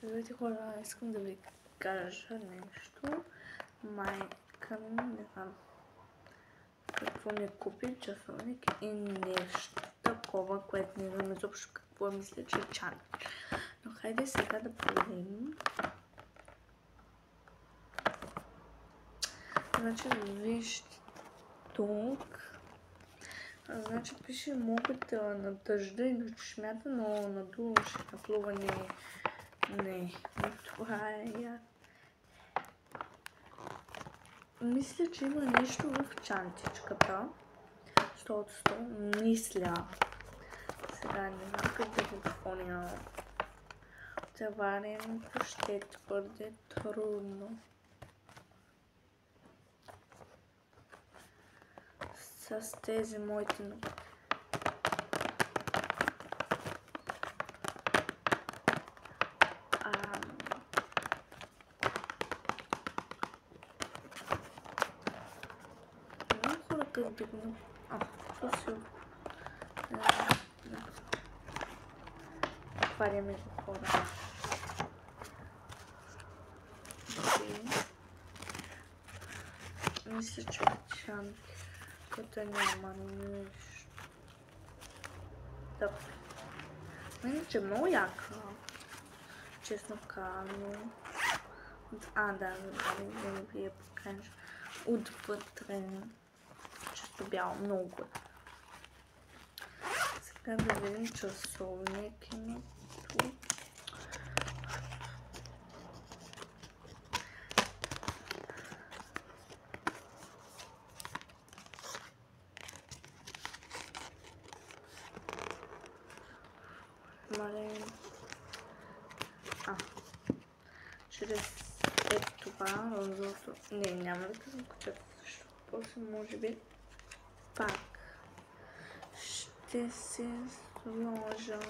Здравейте хора, искам да ви кажа нещо. Майка ми, не знам какво ми купи, часовник и нещо такова, което не знам изобщо какво мисля, че е чанч. Но хайде сега да проверим. Значи вижте тук. Значи пише могат на дъжда и на чешмята, но на душ, на плуване не. Това е. Мисля, че има нещо в чантичката. 100 от 100. Мисля. Сега не знам как да го поня. Заварянето ще е твърде трудно. С тези моите ногти. Как да го... то си... Отваряме го хора. Мисля, че чантката няма нещо. Да. Иначе много яка. Честно казано. Да ви я покажа. Отвътре. Чисто бяло, много е. Сега да видим часовник има тук. Чрез това розовото... Не, няма да казвам кучета, защото после може би пак ще се сложа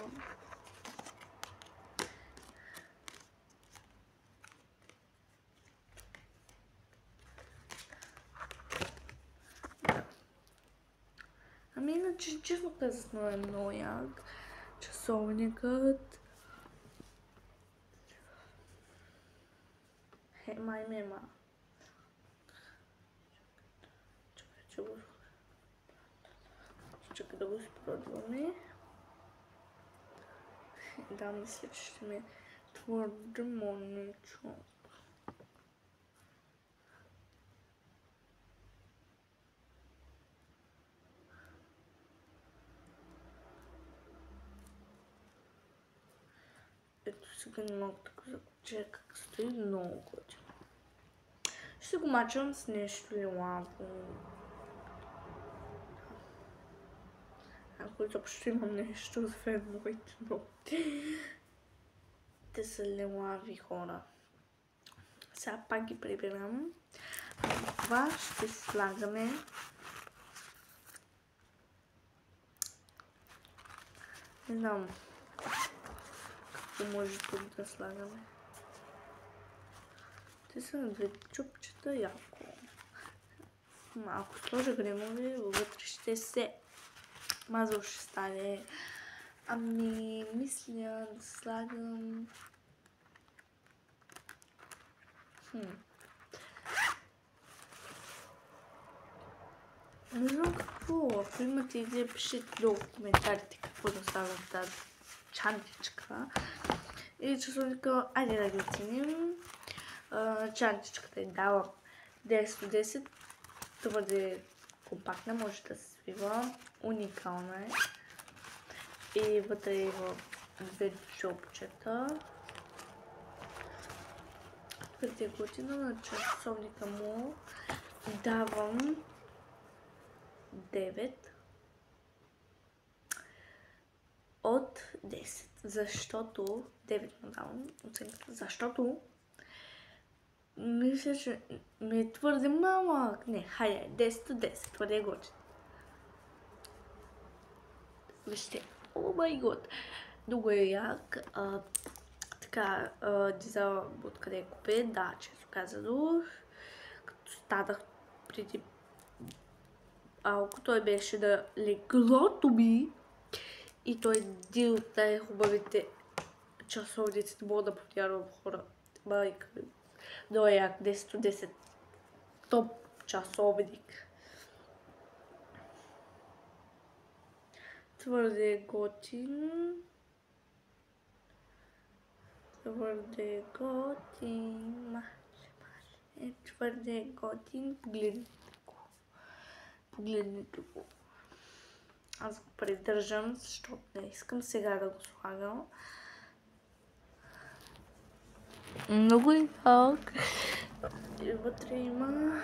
Ами иначе, честно казано е много як. Часовникът май мема. Чакай да го изпробваме. Да, мисля, че ще ми е твърде мъничко. Ето сега не мога така закача как стои, много готино. Ще го мачвам с нещо лилаво. Ако изобщо имам нещо за моите ногти. Те са лилави хора. Сега пак ги прибирам. Това ще слагаме не знам какво може тук да слагаме. Те са на две чупчета яко. Ако сложа кремови, вътре ще се мазал ще стане. Ами, мисля да слагам... Не знам какво. Ако имате идея, пишете долу в коментарите какво да слагам в тази чантичка. И часовника, айде да ги оценим. Чантичката е дала 10 от 10. Твърде компактна, може да се свива. Уникална е. И вътре има две чопчета. Като е готина на часовника му давам 9 от 10. Защото 9 му давам оценката. Защото мисля, че ми е твърде малък. Не, хайде, 10 от 10. Твърде е готин. Вижте, о май гот. Много е як. Така, дизела откъде купи. Да, често казано. Като стадах преди малко, той беше на леглото ми. И той един от най-хубавите часовниците мога да повярвам хора. Майка, дояк 10 от 10. Топ часовник. Твърде готин. Твърде готин. Твърде готин. Погледнете го. Аз го придържам, защото не искам сега да го слагам. Много е малък. И вътре има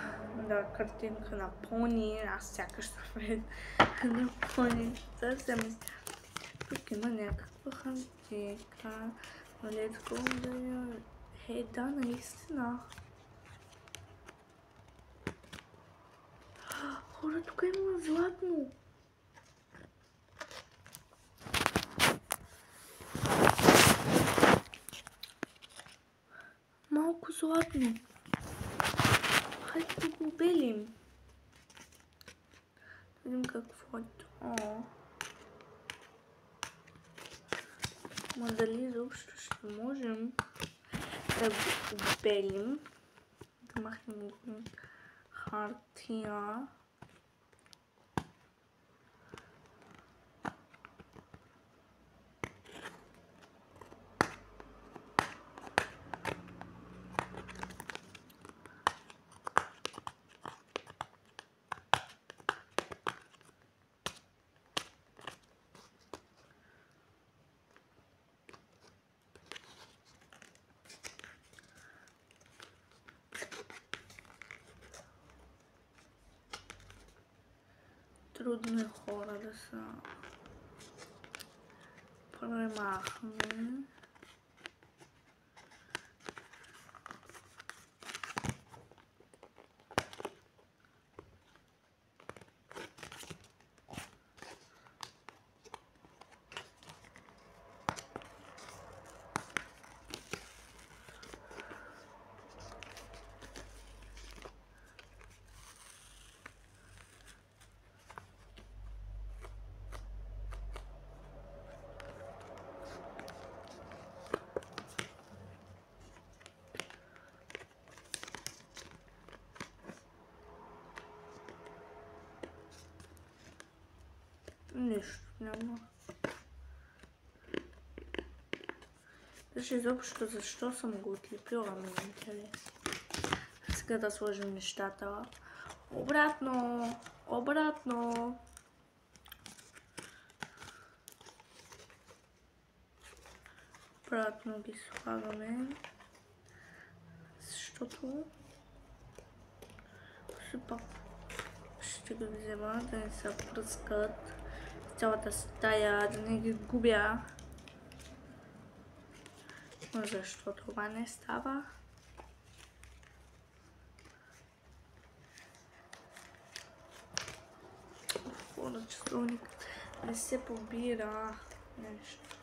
картинка на пони. Аз сякаш съм на пони. Съвсем. Тук има някаква хантика. Let's go да я... Хей, да, наистина. Хора, тук има златно. Малко златно. Хайде да го белим. Видим какво е то. Ма дали изобщо ще можем да го белим. Да махнем хартия. Трудно е хора да са премахне. Нищо няма. Даже изобщо защо съм го отлепила, ми е интересно. Сега да сложим нещата. Обратно! Обратно! Обратно ги слагаме. Защото все пак ще ги взема да не се пръскат цялата стая, да не ги губя. Но защо това не става? Хора, часовник не се побира нещо.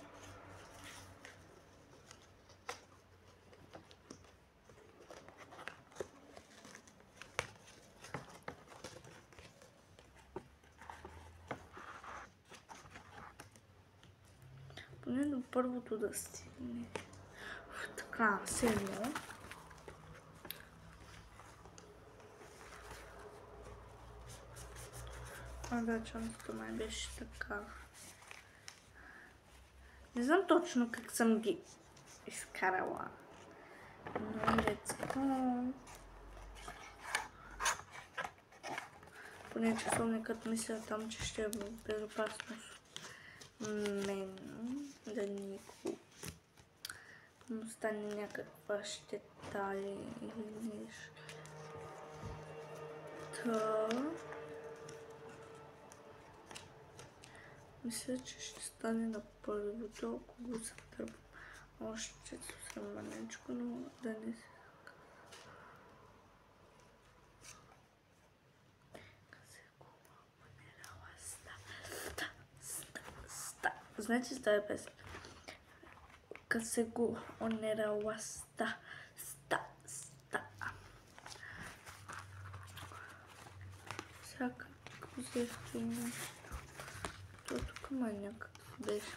Поне до първото да стигне. Така, седмо. Да, частото май беше така. Не знам точно как съм ги изкарала. Но let's go. Поне часовникът мисля там, че ще е в безопасност. Мен да никога му стане някаква щета или нещо. Мисля, че ще стане на първото, ако го затърпам още съвсем манечко, но да не се Знаете с тази песен? Касего онерала ста. Всяка взехте нещо. То тук има някакъв беше.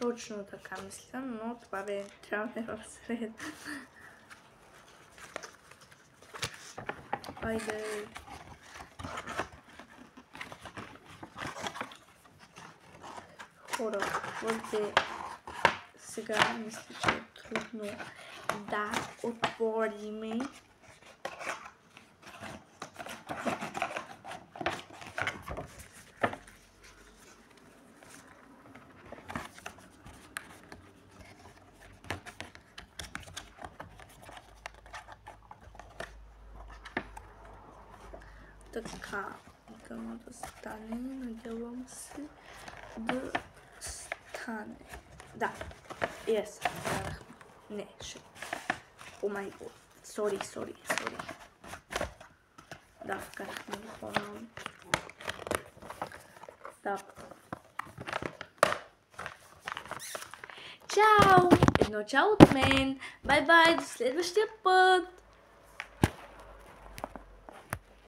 Точно така мисля, но това бе трябва да е в сред. Айде. Хора, твърде сега мисля, че е трудно да отвориме. Така, дано да стане, надявам се да стане. Да, yes, вкарахме. Не, ще. О май год, sorry. Да, вкарахме го по-ново. Да. Чао! Едно чао от мен! Бай-бай, до следващия път!